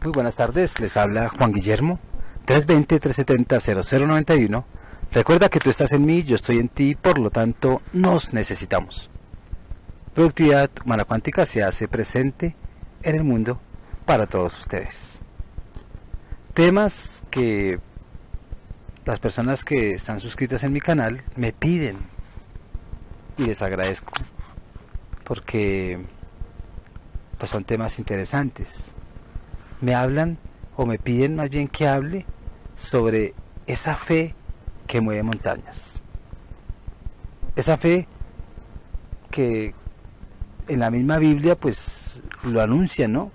Muy buenas tardes, les habla Juan Guillermo, 320-370-0091. Recuerda que tú estás en mí, yo estoy en ti, por lo tanto nos necesitamos. Productividad Humana Cuántica se hace presente en el mundo para todos ustedes. Temas que las personas que están suscritas en mi canal me piden y les agradezco porque pues son temas interesantes. Me hablan o me piden más bien que hable sobre esa fe que mueve montañas. Esa fe que en la misma Biblia pues lo anuncia, ¿no?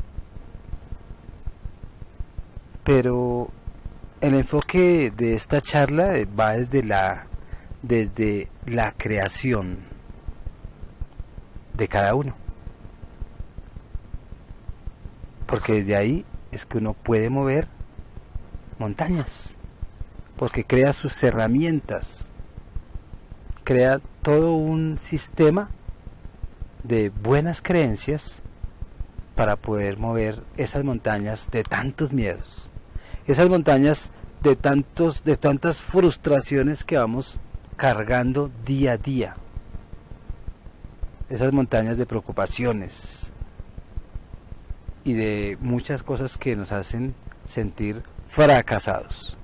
Pero el enfoque de esta charla va desde la creación de cada uno. Porque desde ahí es que uno puede mover montañas, porque crea sus herramientas, crea todo un sistema de buenas creencias para poder mover esas montañas de tantos miedos, esas montañas de tantas frustraciones que vamos cargando día a día, esas montañas de preocupaciones y de muchas cosas que nos hacen sentir fracasados.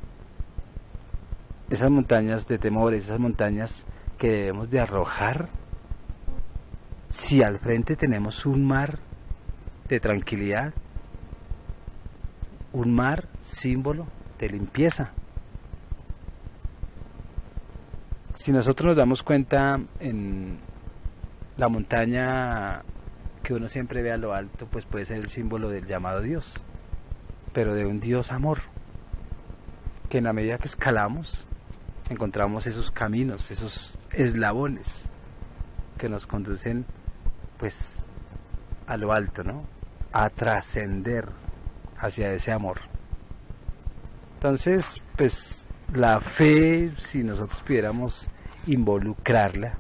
Esas montañas de temores, esas montañas que debemos de arrojar si al frente tenemos un mar de tranquilidad, un mar símbolo de limpieza. Si nosotros nos damos cuenta en la montaña que uno siempre ve a lo alto, pues puede ser el símbolo del llamado Dios, pero de un Dios amor, que en la medida que escalamos encontramos esos caminos, esos eslabones que nos conducen pues a lo alto, ¿no? A trascender hacia ese amor. Entonces, pues la fe, si nosotros pudiéramos involucrarla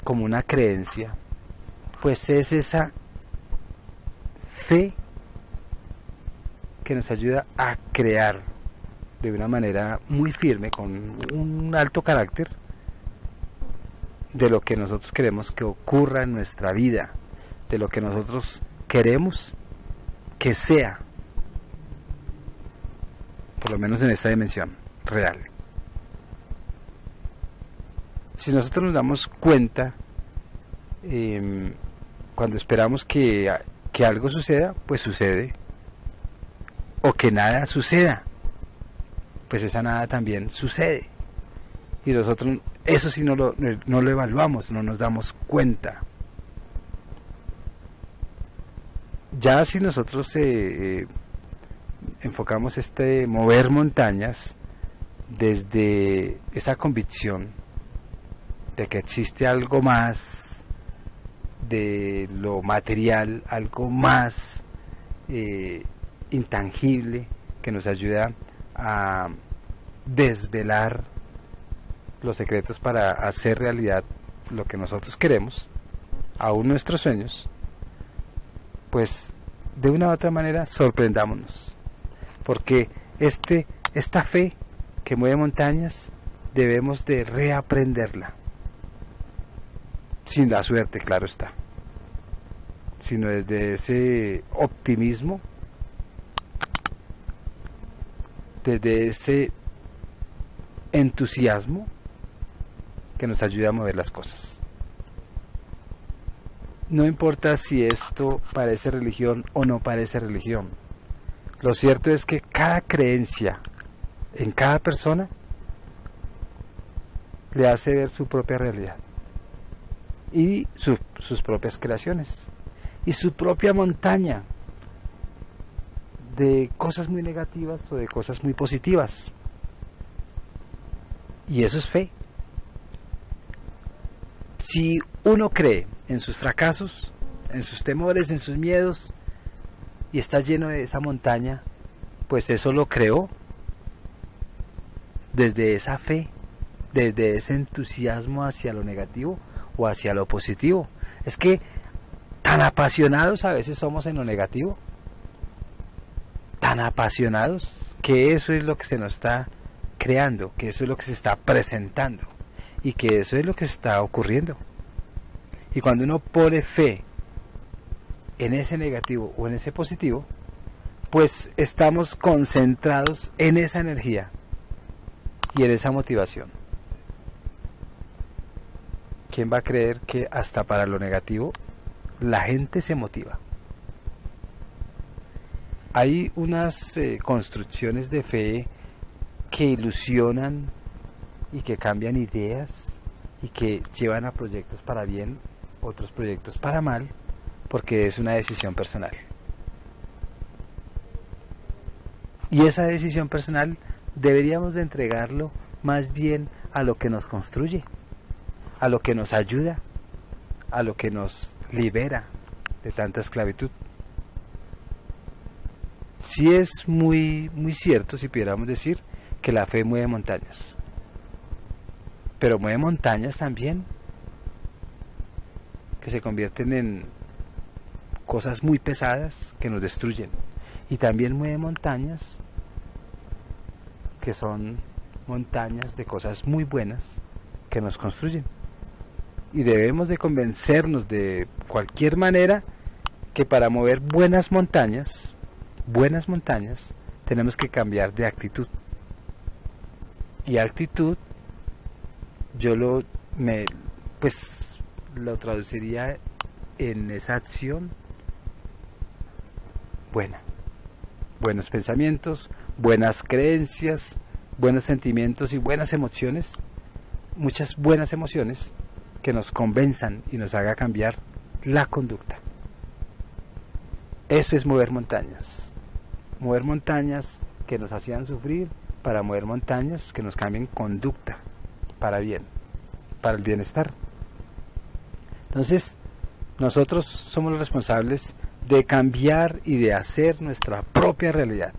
como una creencia, pues es esa fe que nos ayuda a crear de una manera muy firme, con un alto carácter, de lo que nosotros queremos que ocurra en nuestra vida, de lo que nosotros queremos que sea, por lo menos en esta dimensión real. Si nosotros nos damos cuenta, cuando esperamos que algo suceda, pues sucede, o que nada suceda, pues esa nada también sucede, y nosotros eso sí no lo evaluamos, no nos damos cuenta. Ya si nosotros enfocamos mover montañas desde esa convicción de que existe algo más de lo material, algo más intangible que nos ayuda a desvelar los secretos para hacer realidad lo que nosotros queremos, aún nuestros sueños, pues de una u otra manera sorprendámonos, porque esta fe que mueve montañas debemos de reaprenderla, sin la suerte, claro está, sino desde ese optimismo, desde ese entusiasmo que nos ayuda a mover las cosas. No importa si esto parece religión o no parece religión, lo cierto es que cada creencia en cada persona le hace ver su propia realidad y sus propias creaciones y su propia montaña de cosas muy negativas o de cosas muy positivas, y eso es fe. Si uno cree en sus fracasos, en sus temores, en sus miedos, y está lleno de esa montaña, pues eso lo creó desde esa fe, desde ese entusiasmo hacia lo negativo o hacia lo positivo. Es que tan apasionados a veces somos en lo negativo, tan apasionados que eso es lo que se nos está creando, que eso es lo que se está presentando y que eso es lo que está ocurriendo. Y cuando uno pone fe en ese negativo o en ese positivo, pues estamos concentrados en esa energía y en esa motivación. ¿Quién va a creer que hasta para lo negativo la gente se motiva? Hay unas construcciones de fe que ilusionan y que cambian ideas y que llevan a proyectos para bien, otros proyectos para mal, porque es una decisión personal. Y esa decisión personal deberíamos de entregarlo más bien a lo que nos construye, a lo que nos ayuda, a lo que nos libera de tanta esclavitud. Sí es muy cierto, si pudiéramos decir, que la fe mueve montañas, pero mueve montañas también que se convierten en cosas muy pesadas que nos destruyen, y también mueve montañas que son montañas de cosas muy buenas que nos construyen, y debemos de convencernos de cualquier manera que para mover buenas montañas tenemos que cambiar de actitud. Y actitud yo lo traduciría en esa acción buena, buenos pensamientos, buenas creencias, buenos sentimientos y buenas emociones, muchas buenas emociones que nos convenzan y nos haga cambiar la conducta. Eso es mover montañas que nos hacían sufrir, para mover montañas que nos cambien conducta para bien, para el bienestar. Entonces, nosotros somos los responsables de cambiar y de hacer nuestra propia realidad,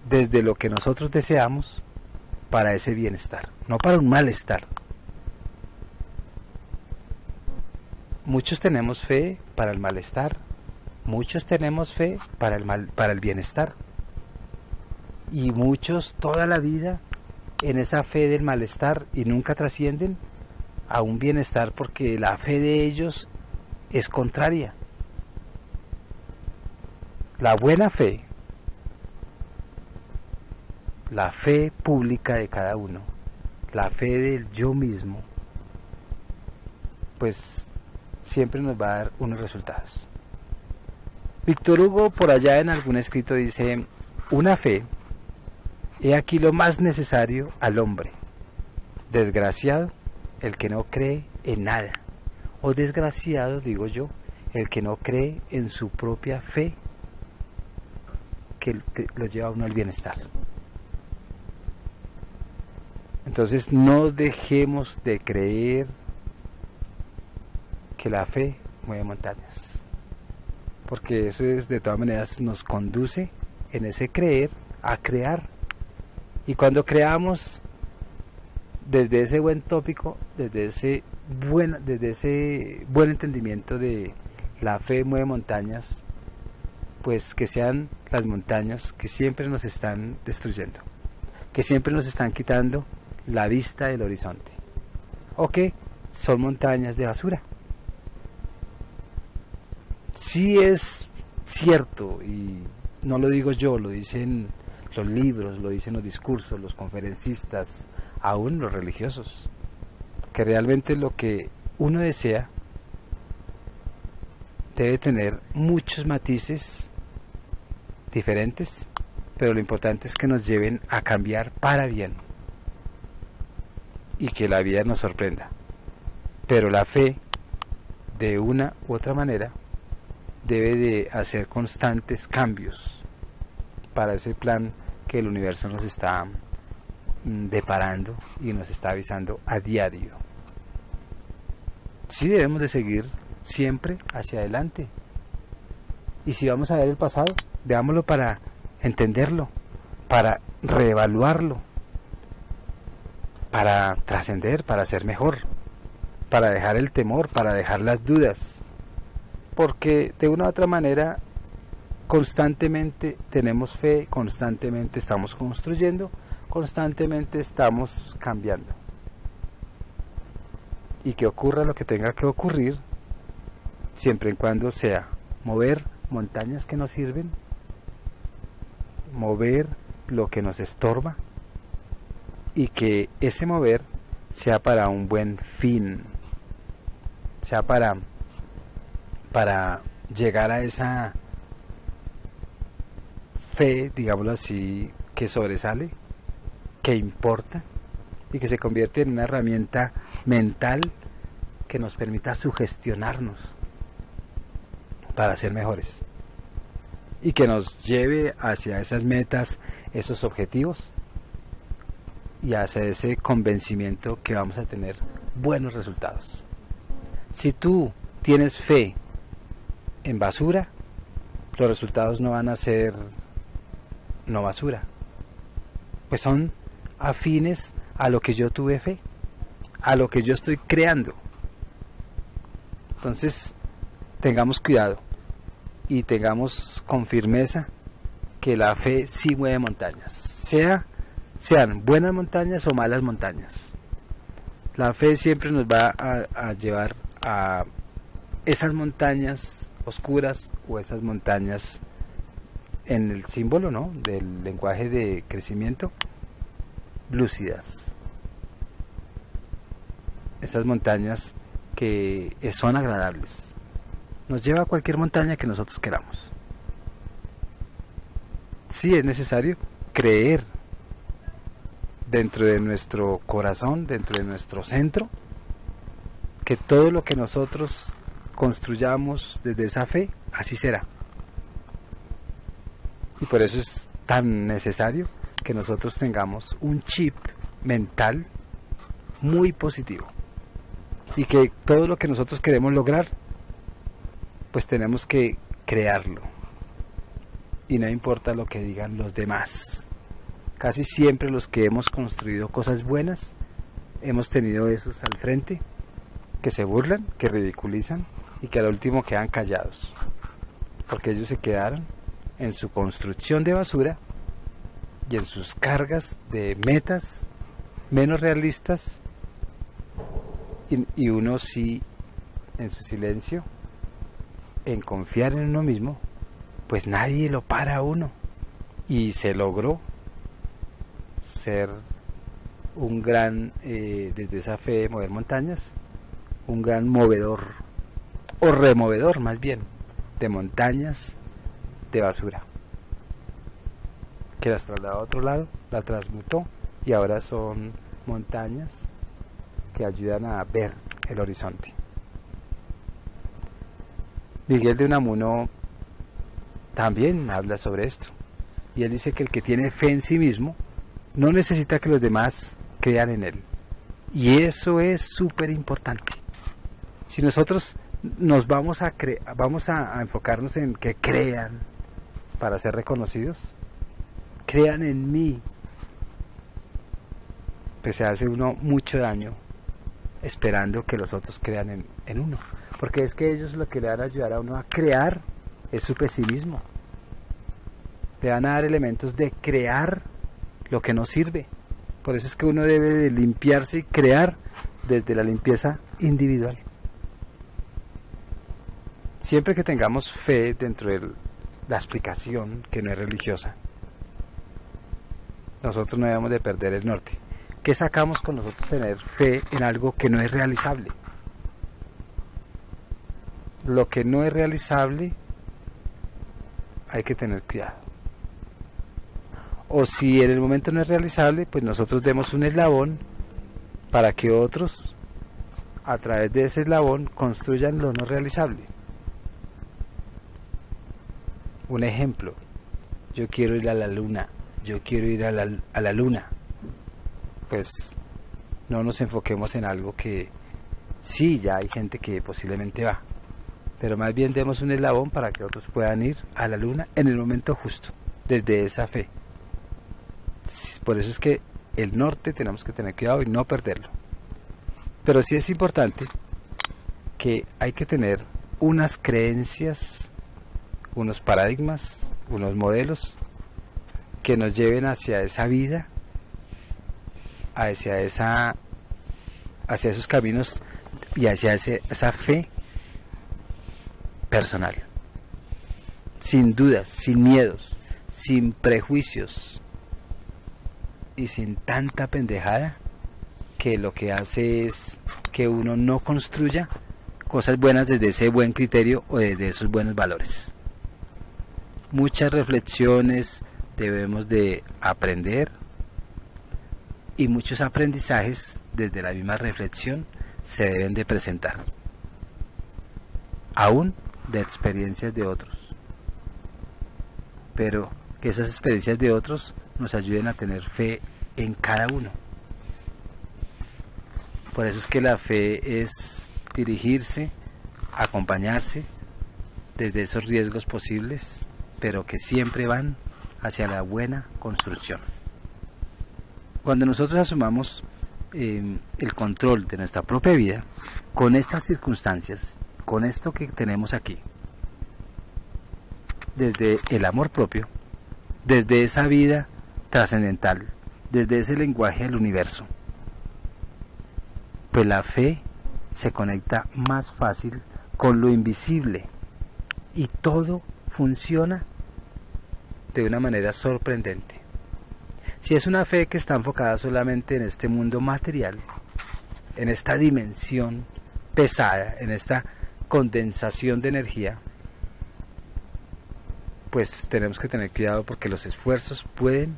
desde lo que nosotros deseamos para ese bienestar, no para un malestar. Muchos tenemos fe para el malestar, muchos tenemos fe para el bienestar, y muchos toda la vida en esa fe del malestar y nunca trascienden a un bienestar porque la fe de ellos es contraria. La buena fe, la fe pública de cada uno, la fe del yo mismo, pues siempre nos va a dar unos resultados. Víctor Hugo por allá en algún escrito dice: una fe, he aquí lo más necesario al hombre. Desgraciado el que no cree en nada, o desgraciado, digo yo, el que no cree en su propia fe, que lo lleva a uno al bienestar. Entonces no dejemos de creer que la fe mueve montañas, porque eso es, de todas maneras nos conduce en ese creer a crear. Y cuando creamos desde ese buen tópico, desde ese buen entendimiento de la fe mueve montañas, pues que sean las montañas que siempre nos están destruyendo, que siempre nos están quitando la vista del horizonte, o que son montañas de basura. Sí es cierto, y no lo digo yo, lo dicen los libros, lo dicen los discursos, los conferencistas, aún los religiosos, que realmente lo que uno desea debe tener muchos matices diferentes, pero lo importante es que nos lleven a cambiar para bien y que la vida nos sorprenda. Pero la fe, de una u otra manera, debe de hacer constantes cambios para ese plan que el universo nos está deparando y nos está avisando a diario. Sí debemos de seguir siempre hacia adelante, y si vamos a ver el pasado, veámoslo para entenderlo, para reevaluarlo, para trascender, para ser mejor, para dejar el temor, para dejar las dudas, porque de una u otra manera, constantemente tenemos fe, constantemente estamos construyendo, constantemente estamos cambiando. Y que ocurra lo que tenga que ocurrir, siempre y cuando sea mover montañas que nos sirven, mover lo que nos estorba, y que ese mover sea para un buen fin, sea para llegar a esa fe, digámoslo así, que sobresale, que importa y que se convierte en una herramienta mental que nos permita sugestionarnos para ser mejores y que nos lleve hacia esas metas, esos objetivos y hacia ese convencimiento que vamos a tener buenos resultados. Si tú tienes fe en basura, los resultados no van a ser no basura, pues son afines a lo que yo tuve fe, a lo que yo estoy creando. Entonces, tengamos cuidado y tengamos con firmeza que la fe sí mueve montañas, sean buenas montañas o malas montañas. La fe siempre nos va a llevar a esas montañas oscuras o esas montañas en el símbolo, ¿no?, del lenguaje de crecimiento, lúcidas. Esas montañas que son agradables. Nos lleva a cualquier montaña que nosotros queramos. Sí es necesario creer dentro de nuestro corazón, dentro de nuestro centro, que todo lo que nosotros construyamos desde esa fe, así será. Y por eso es tan necesario que nosotros tengamos un chip mental muy positivo. Y que todo lo que nosotros queremos lograr, pues tenemos que crearlo. Y no importa lo que digan los demás. Casi siempre los que hemos construido cosas buenas, hemos tenido esos al frente, que se burlan, que ridiculizan y que al último quedan callados. Porque ellos se quedaron en su construcción de basura y en sus cargas de metas menos realistas, y uno sí, en su silencio, en confiar en uno mismo, pues nadie lo para a uno, y se logró ser un gran, desde esa fe de mover montañas, un gran movedor, o removedor más bien, de montañas de basura, que las trasladó a otro lado, la transmutó, y ahora son montañas que ayudan a ver el horizonte. Miguel de Unamuno también habla sobre esto, y él dice que el que tiene fe en sí mismo no necesita que los demás crean en él, y eso es súper importante. Si nosotros nos vamos a enfocarnos en que crean para ser reconocidos, crean en mí, pues se hace uno mucho daño esperando que los otros crean en uno, porque es que ellos lo que le van a ayudar a uno a crear es su pesimismo. Le van a dar elementos de crear lo que no sirve. Por eso es que uno debe de limpiarse y crear desde la limpieza individual. Siempre que tengamos fe dentro de la explicación que no es religiosa, nosotros no debemos de perder el norte. ¿Qué sacamos con nosotros tener fe en algo que no es realizable? Lo que no es realizable hay que tener cuidado. O si en el momento no es realizable, pues nosotros demos un eslabón para que otros, a través de ese eslabón, construyan lo no realizable. Un ejemplo: yo quiero ir a la luna, yo quiero ir a la luna. Pues no nos enfoquemos en algo que sí, ya hay gente que posiblemente va, pero más bien demos un eslabón para que otros puedan ir a la luna en el momento justo, desde esa fe. Por eso es que el norte tenemos que tener cuidado y no perderlo. Pero sí es importante que hay que tener unas creencias unos paradigmas, unos modelos que nos lleven hacia esa vida, hacia esos caminos y hacia esa fe personal, sin dudas, sin miedos, sin prejuicios y sin tanta pendejada que lo que hace es que uno no construya cosas buenas desde ese buen criterio o desde esos buenos valores. Muchas reflexiones debemos de aprender y muchos aprendizajes desde la misma reflexión se deben de presentar, aún de experiencias de otros, pero que esas experiencias de otros nos ayuden a tener fe en cada uno. Por eso es que la fe es dirigirse, acompañarse desde esos riesgos posibles, pero que siempre van hacia la buena construcción. Cuando nosotros asumamos el control de nuestra propia vida, con estas circunstancias, con esto que tenemos aquí, desde el amor propio, desde esa vida trascendental, desde ese lenguaje del universo, pues la fe se conecta más fácil con lo invisible y todo funciona de una manera sorprendente. Si es una fe que está enfocada solamente en este mundo material, en esta dimensión pesada, en esta condensación de energía, pues tenemos que tener cuidado porque los esfuerzos pueden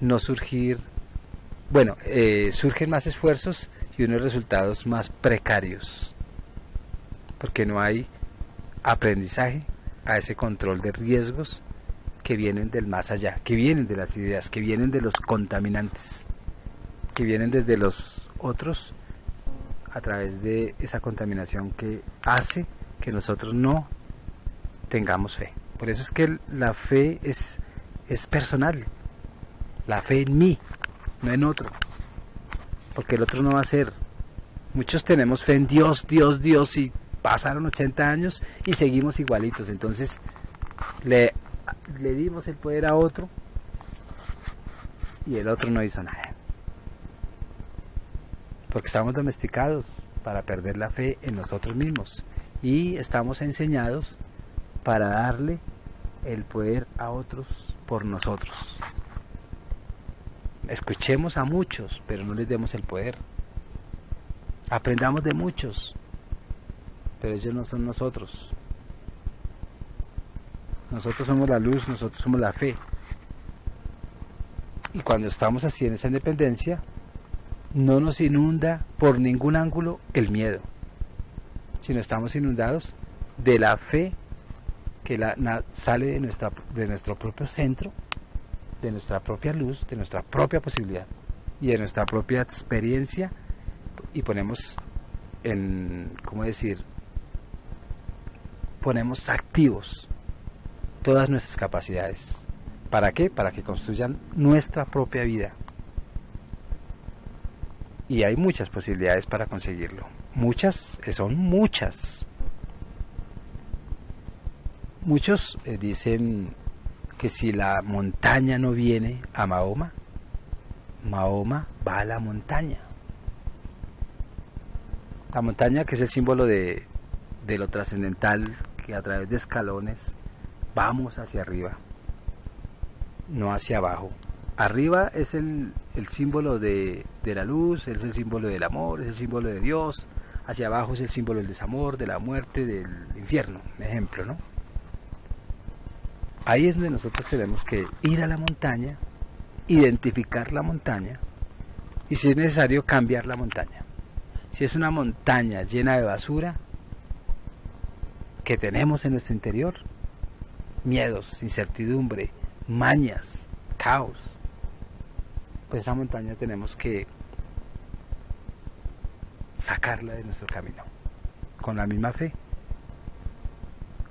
no surgir, surgen más esfuerzos y unos resultados más precarios, porque no hay aprendizaje a ese control de riesgos que vienen del más allá, que vienen de las ideas, que vienen de los contaminantes, que vienen desde los otros a través de esa contaminación que hace que nosotros no tengamos fe. Por eso es que la fe es personal, la fe en mí, no en otro, porque el otro no va a ser. Muchos tenemos fe en Dios, Dios, y pasaron 80 años y seguimos igualitos, entonces le dimos el poder a otro y el otro no hizo nada, porque estamos domesticados para perder la fe en nosotros mismos y estamos enseñados para darle el poder a otros por nosotros. Escuchemos a muchos, pero no les demos el poder. Aprendamos de muchos, pero ellos no son nosotros. Nosotros somos la luz, nosotros somos la fe. Y cuando estamos así en esa independencia, no nos inunda por ningún ángulo el miedo, sino estamos inundados de la fe que sale de nuestro propio centro, de nuestra propia luz, de nuestra propia posibilidad y de nuestra propia experiencia, y ponemos ponemos activos todas nuestras capacidades. ¿Para qué? Para que construyan nuestra propia vida. Y hay muchas posibilidades para conseguirlo. Son muchas. Muchos dicen que si la montaña no viene a Mahoma, Mahoma va a la montaña. La montaña, que es el símbolo de lo trascendental, que a través de escalones vamos hacia arriba, no hacia abajo. Arriba es el símbolo de la luz, es el símbolo del amor, es el símbolo de Dios. Hacia abajo es el símbolo del desamor, de la muerte, del infierno, ejemplo, ¿no? Ahí es donde nosotros tenemos que ir a la montaña, identificar la montaña y, si es necesario, cambiar la montaña. Si es una montaña llena de basura que tenemos en nuestro interior, miedos, incertidumbre, mañas, caos, pues esa montaña tenemos que sacarla de nuestro camino, con la misma fe,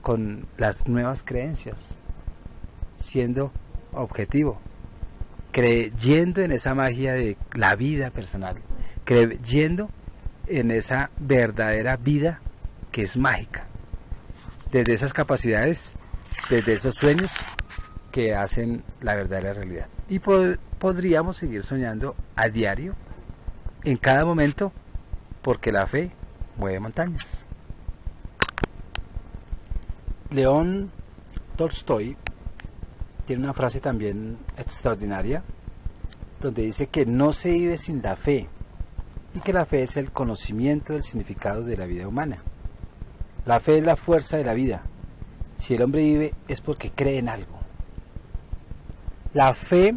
con las nuevas creencias, siendo objetivo, creyendo en esa magia de la vida personal, creyendo en esa verdadera vida que es mágica. Desde esas capacidades desde esos sueños que hacen la verdadera realidad. Y podríamos seguir soñando a diario, en cada momento, porque la fe mueve montañas. León Tolstoy tiene una frase también extraordinaria, donde dice que no se vive sin la fe, y que la fe es el conocimiento del significado de la vida humana. La fe es la fuerza de la vida. Si el hombre vive es porque cree en algo. La fe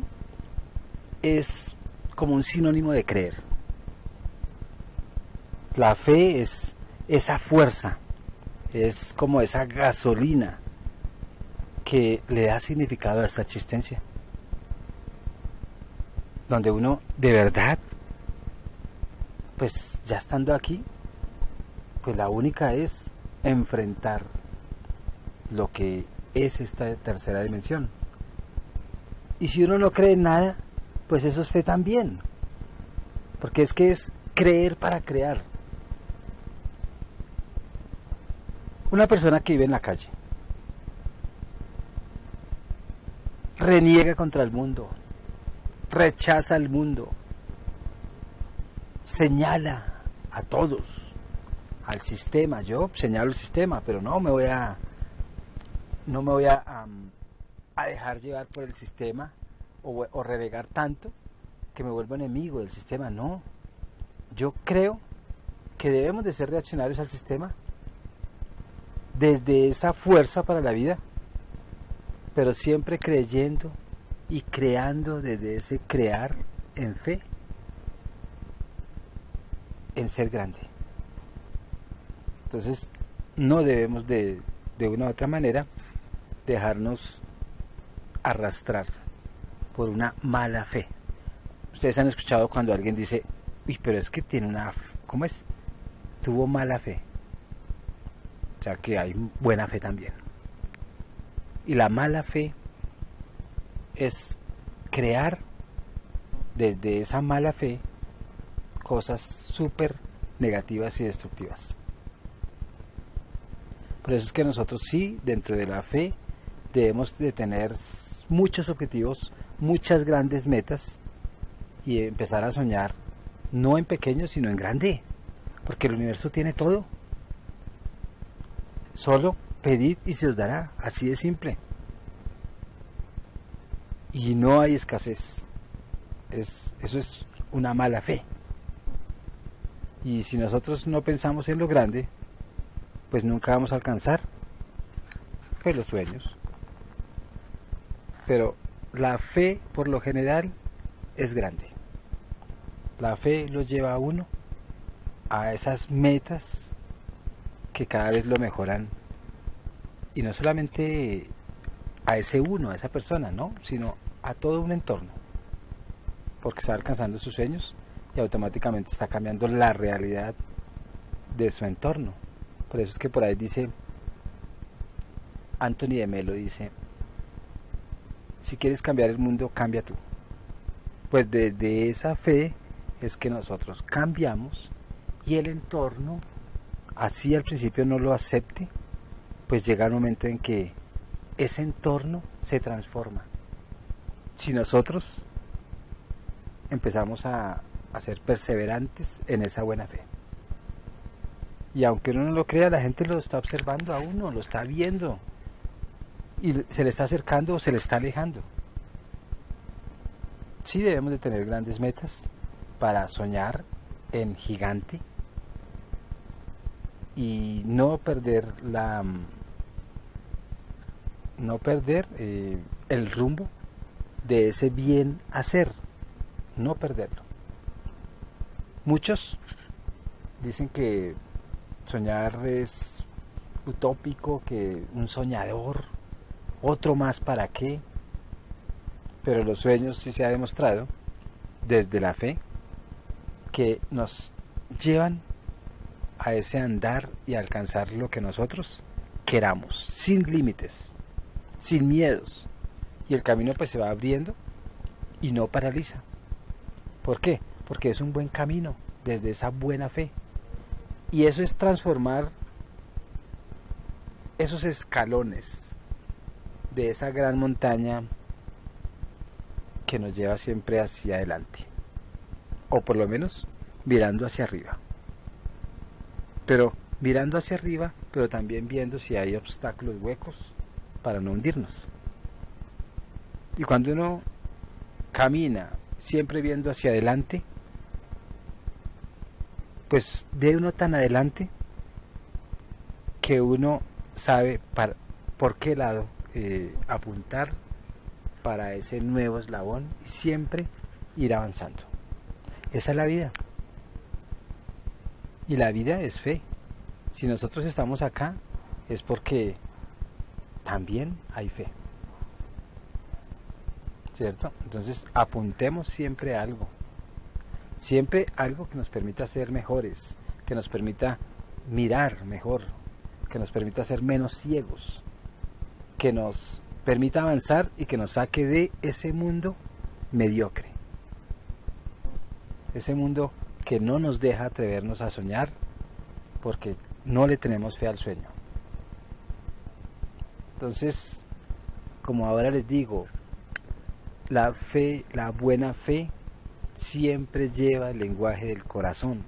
es como un sinónimo de creer. La fe es esa fuerza, es como esa gasolina que le da significado a esta existencia. Donde uno de verdad, pues ya estando aquí, pues la única es enfrentar lo que es esta tercera dimensión. Y si uno no cree en nada, pues eso es fe también, porque es que es creer para crear. Una persona que vive en la calle reniega contra el mundo, rechaza al mundo, señala a todos, al sistema. Yo señalo el sistema, pero no me voy a dejar llevar por el sistema o renegar tanto que me vuelva enemigo del sistema. No, yo creo que debemos de ser reaccionarios al sistema desde esa fuerza para la vida, pero siempre creyendo y creando desde ese crear en fe, en ser grande. Entonces no debemos de una u otra manera dejarnos arrastrar por una mala fe. Ustedes han escuchado cuando alguien dice, uy, pero es que tiene una, ¿cómo es? Tuvo mala fe. O sea que hay buena fe también. Y la mala fe es crear desde esa mala fe cosas súper negativas y destructivas. Por eso es que nosotros sí, dentro de la fe, debemos de tener muchos objetivos, muchas grandes metas y empezar a soñar no en pequeño, sino en grande, porque el universo tiene todo. Solo pedid y se os dará, así de simple. Y no hay escasez. Eso es una mala fe. Y si nosotros no pensamos en lo grande, pues nunca vamos a alcanzar pues los sueños. Pero la fe, por lo general, es grande. La fe los lleva a uno a esas metas que cada vez lo mejoran, y no solamente a ese uno, a esa persona, no, sino a todo un entorno, porque está alcanzando sus sueños y automáticamente está cambiando la realidad de su entorno. Por eso es que por ahí dice Anthony de Melo, dice, si quieres cambiar el mundo, cambia tú. Pues desde esa fe es que nosotros cambiamos, y el entorno, así al principio no lo acepte, pues llega un momento en que ese entorno se transforma. Si nosotros empezamos a ser perseverantes en esa buena fe. Y aunque uno no lo crea, la gente lo está observando a uno, lo está viendo, y se le está acercando o se le está alejando. Sí debemos de tener grandes metas para soñar en gigante y no perder el rumbo de ese bien hacer, no perderlo. Muchos dicen que soñar es utópico, que un soñador, otro más para qué, pero los sueños sí se ha demostrado desde la fe que nos llevan a ese andar y a alcanzar lo que nosotros queramos, sin límites, sin miedos, y el camino pues se va abriendo y no paraliza. ¿Por qué? Porque es un buen camino desde esa buena fe, y eso es transformar esos escalones de esa gran montaña que nos lleva siempre hacia adelante, o por lo menos mirando hacia arriba, pero mirando hacia arriba, pero también viendo si hay obstáculos, huecos, para no hundirnos. Y cuando uno camina siempre viendo hacia adelante, pues ve uno tan adelante que uno sabe por qué lado apuntar para ese nuevo eslabón y siempre ir avanzando. Esa es la vida. Y la vida es fe. Si nosotros estamos acá es porque también hay fe, ¿cierto? Entonces apuntemos siempre a algo. Siempre algo que nos permita ser mejores, que nos permita mirar mejor, que nos permita ser menos ciegos, que nos permita avanzar y que nos saque de ese mundo mediocre, ese mundo que no nos deja atrevernos a soñar porque no le tenemos fe al sueño. Entonces, como ahora les digo, la fe, la buena fe, siempre lleva el lenguaje del corazón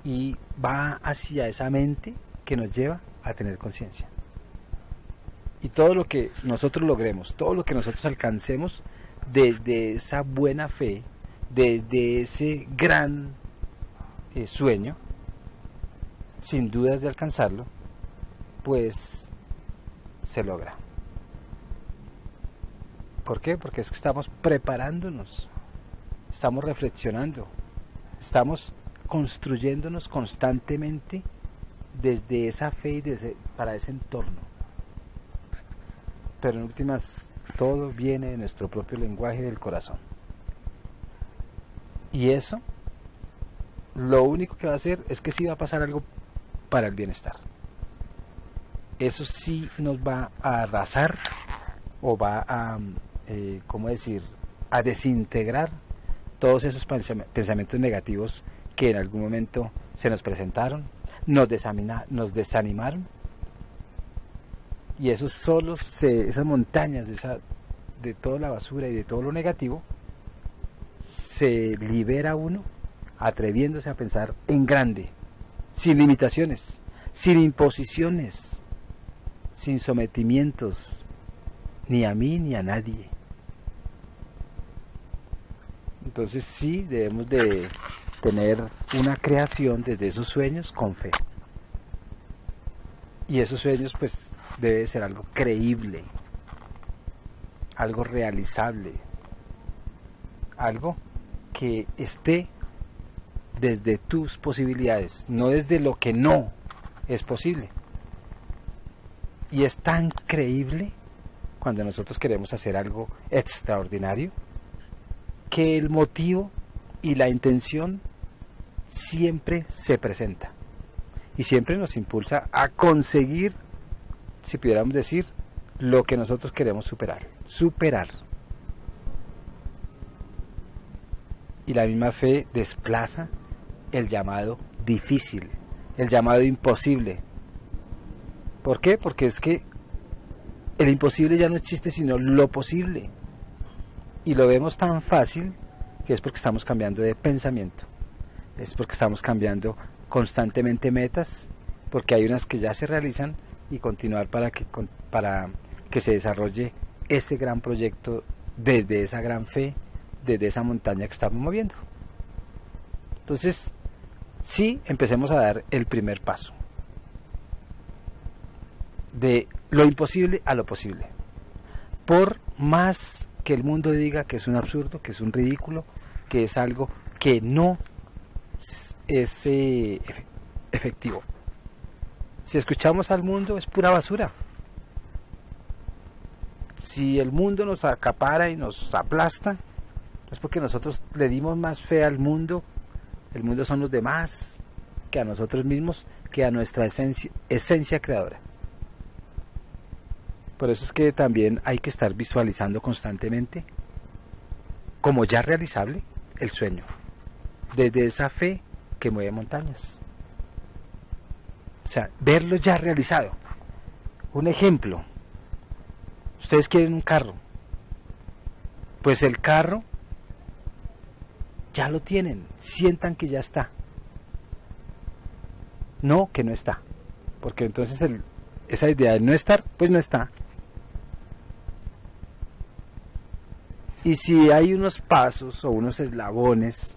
y va hacia esa mente que nos lleva a tener conciencia. Y todo lo que nosotros logremos, todo lo que nosotros alcancemos desde esa buena fe, desde ese gran sueño, sin dudas de alcanzarlo, pues se logra. ¿Por qué? Porque es que estamos preparándonos, estamos reflexionando, estamos construyéndonos constantemente desde esa fe y para ese entorno. Pero en últimas, todo viene de nuestro propio lenguaje del corazón. Y eso, lo único que va a hacer es que sí va a pasar algo para el bienestar. Eso sí nos va a arrasar o va a, ¿cómo decir?, a desintegrar todos esos pensamientos negativos que en algún momento se nos presentaron, nos desanimaron. Y esos esas montañas de toda la basura y de todo lo negativo, se libera uno atreviéndose a pensar en grande, sin limitaciones, sin imposiciones, sin sometimientos, ni a mí ni a nadie. Entonces sí debemos de tener una creación desde esos sueños con fe. Y esos sueños pues debe ser algo creíble, algo realizable, algo que esté desde tus posibilidades, no desde lo que no es posible. Y es tan creíble cuando nosotros queremos hacer algo extraordinario, que el motivo y la intención siempre se presenta y siempre nos impulsa a conseguir, si pudiéramos decir, lo que nosotros queremos superar. Y la misma fe desplaza el llamado difícil, el llamado imposible. ¿Por qué? Porque es que el imposible ya no existe, sino lo posible. Y lo vemos tan fácil que es porque estamos cambiando de pensamiento, es porque estamos cambiando constantemente metas, porque hay unas que ya se realizan y continuar para que se desarrolle ese gran proyecto desde esa gran fe, desde esa montaña que estamos moviendo. Entonces, sí, empecemos a dar el primer paso de lo imposible a lo posible, por más que el mundo diga que es un absurdo, que es un ridículo, que es algo que no es efectivo. Si escuchamos al mundo es pura basura. Si el mundo nos acapara y nos aplasta, es porque nosotros le dimos más fe al mundo. El mundo son los demás, que a nosotros mismos, que a nuestra esencia creadora. Por eso es que también hay que estar visualizando constantemente, como ya realizable, el sueño, desde esa fe que mueve montañas. O sea, verlo ya realizado. Un ejemplo, Ustedes quieren un carro, pues el carro ya lo tienen, sientan que ya está, no que no está, porque entonces esa idea de no estar, pues no está. Y si hay unos pasos o unos eslabones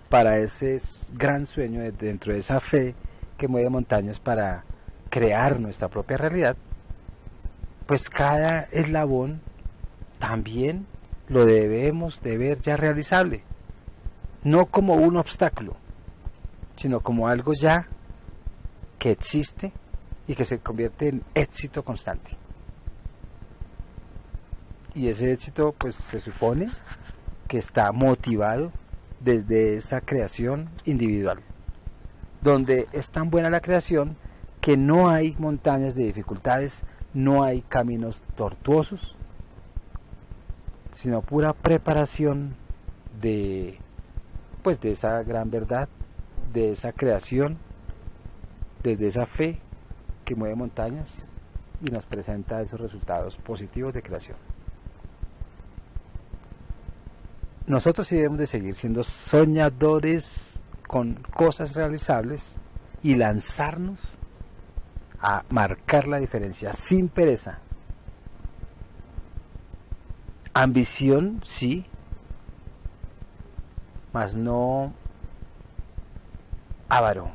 para ese gran sueño dentro de esa fe que mueve montañas para crear nuestra propia realidad, pues cada eslabón también lo debemos de ver ya realizable, no como un obstáculo, sino como algo ya que existe y que se convierte en éxito constante. Y ese éxito pues se supone que está motivado desde esa creación individual, donde es tan buena la creación que no hay montañas de dificultades, no hay caminos tortuosos, sino pura preparación de esa gran verdad, de esa creación, desde esa fe que mueve montañas y nos presenta esos resultados positivos de creación. Nosotros sí debemos de seguir siendo soñadores con cosas realizables y lanzarnos a marcar la diferencia sin pereza. Ambición, sí, mas no avaro.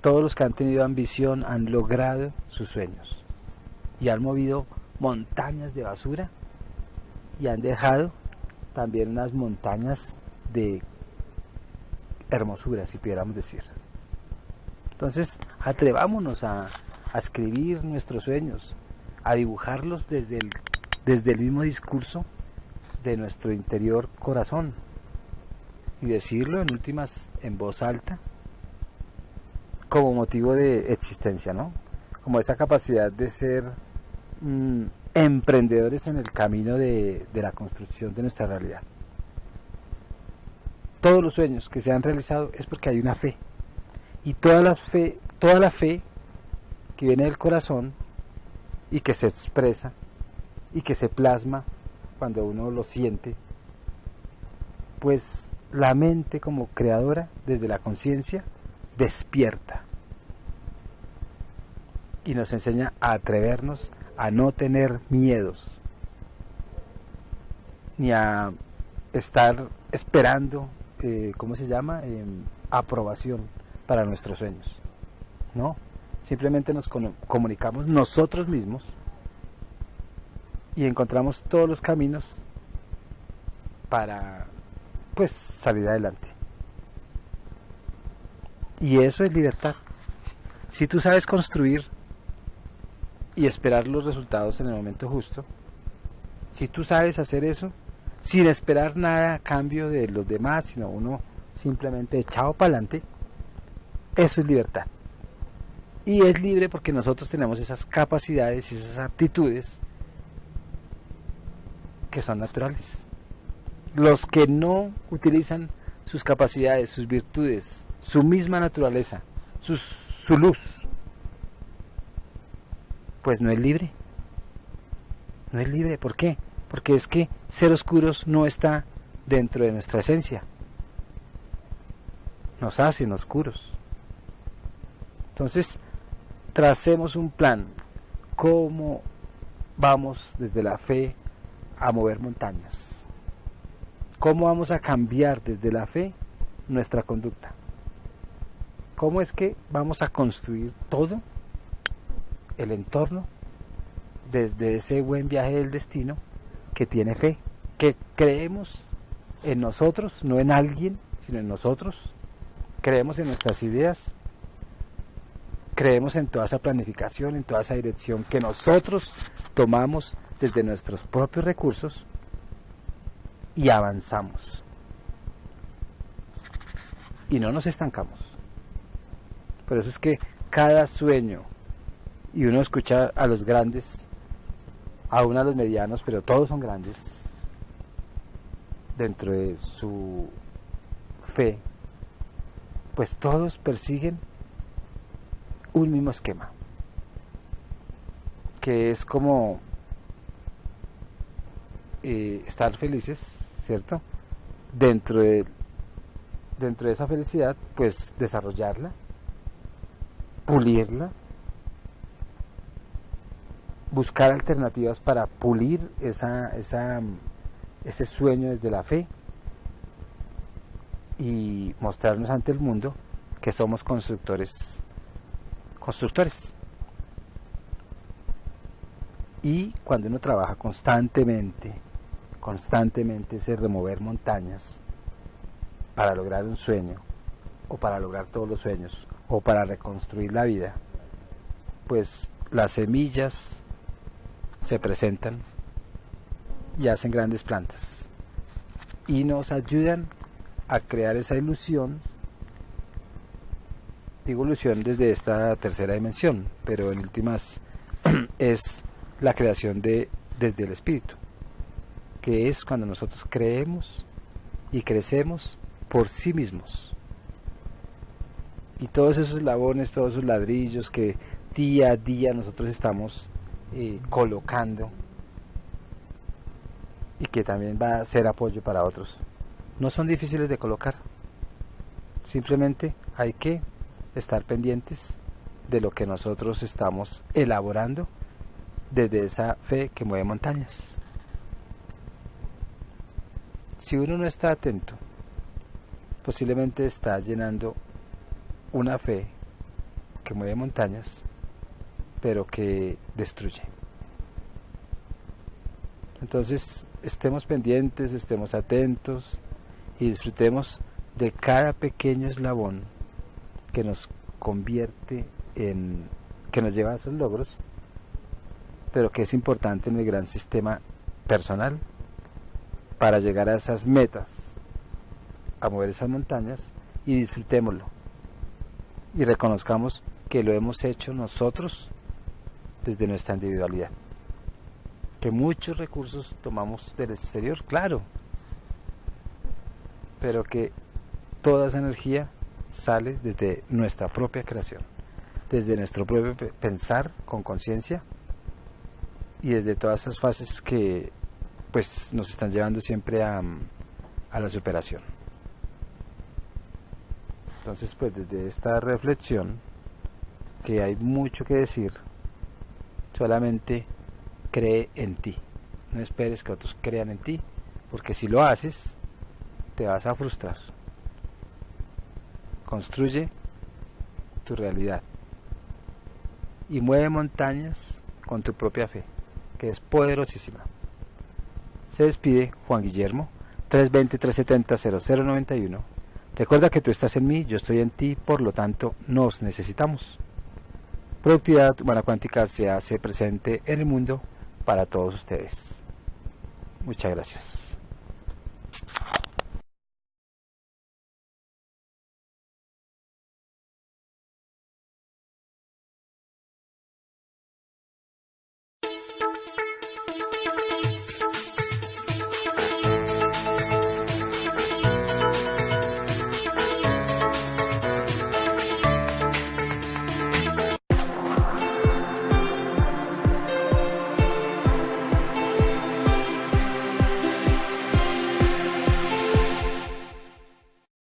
Todos los que han tenido ambición han logrado sus sueños y han movido montañas de basura y han dejado también unas montañas de hermosura, si pudiéramos decir. Entonces, atrevámonos a escribir nuestros sueños, a dibujarlos desde el mismo discurso de nuestro interior corazón y decirlo en últimas en voz alta como motivo de existencia, ¿no? Como esa capacidad de ser emprendedores en el camino de la construcción de nuestra realidad. Todos los sueños que se han realizado es porque hay una fe, y toda la fe que viene del corazón y que se expresa y que se plasma cuando uno lo siente, pues la mente como creadora desde la conciencia despierta y nos enseña a atrevernos a no tener miedos ni a estar esperando aprobación para nuestros sueños. No, simplemente nos comunicamos nosotros mismos y encontramos todos los caminos para pues salir adelante. Y eso es libertad. Si tú sabes construir y esperar los resultados en el momento justo, si tú sabes hacer eso sin esperar nada a cambio de los demás, sino uno simplemente echado para adelante, eso es libertad. Y es libre porque nosotros tenemos esas capacidades y esas aptitudes que son naturales. Los que no utilizan sus capacidades, sus virtudes, su misma naturaleza, su luz, pues no es libre. No es libre. ¿Por qué? Porque es que ser oscuros no está dentro de nuestra esencia. Nos hacen oscuros. Entonces, tracemos un plan. ¿Cómo vamos desde la fe a mover montañas? ¿Cómo vamos a cambiar desde la fe nuestra conducta? ¿Cómo es que vamos a construir todo el entorno desde ese buen viaje del destino que tiene fe? Que creemos en nosotros, no en alguien, sino en nosotros. Creemos en nuestras ideas, creemos en toda esa planificación, en toda esa dirección que nosotros tomamos desde nuestros propios recursos y avanzamos. Y no nos estancamos. Por eso es que cada sueño, y uno escucha a los grandes, aún a los medianos, pero todos son grandes, dentro de su fe, pues todos persiguen un mismo esquema. que es como estar felices, ¿cierto? Dentro de esa felicidad, pues desarrollarla, pulirla, buscar alternativas para pulir ese sueño desde la fe y mostrarnos ante el mundo que somos constructores. Y cuando uno trabaja constantemente ese remover montañas para lograr un sueño, o para lograr todos los sueños, o para reconstruir la vida, pues las semillas se presentan y hacen grandes plantas y nos ayudan a crear esa ilusión. Digo ilusión desde esta tercera dimensión, pero en últimas es la creación desde el espíritu, que es cuando nosotros creemos y crecemos por sí mismos. Y todos esos eslabones, todos esos ladrillos que día a día nosotros estamos colocando y que también va a ser apoyo para otros, no son difíciles de colocar. Simplemente hay que estar pendientes de lo que nosotros estamos elaborando desde esa fe que mueve montañas. Si uno no está atento, posiblemente está llenando una fe que mueve montañas, pero que destruye. Entonces, estemos pendientes, estemos atentos y disfrutemos de cada pequeño eslabón que nos convierte en, que nos lleva a esos logros, pero que es importante en el gran sistema personal para llegar a esas metas, a mover esas montañas, y disfrutémoslo y reconozcamos que lo hemos hecho nosotros desde nuestra individualidad, que muchos recursos tomamos del exterior, claro, pero que toda esa energía sale desde nuestra propia creación, desde nuestro propio pensar con conciencia y desde todas esas fases que pues nos están llevando siempre a la superación. Entonces, pues desde esta reflexión, que hay mucho que decir, solamente cree en ti, no esperes que otros crean en ti, porque si lo haces te vas a frustrar. Construye tu realidad y mueve montañas con tu propia fe, que es poderosísima. Se despide Juan Guillermo, 320-370-0091. Recuerda que tú estás en mí, yo estoy en ti, por lo tanto nos necesitamos. Productividad Humana Cuántica se hace presente en el mundo para todos ustedes. Muchas gracias.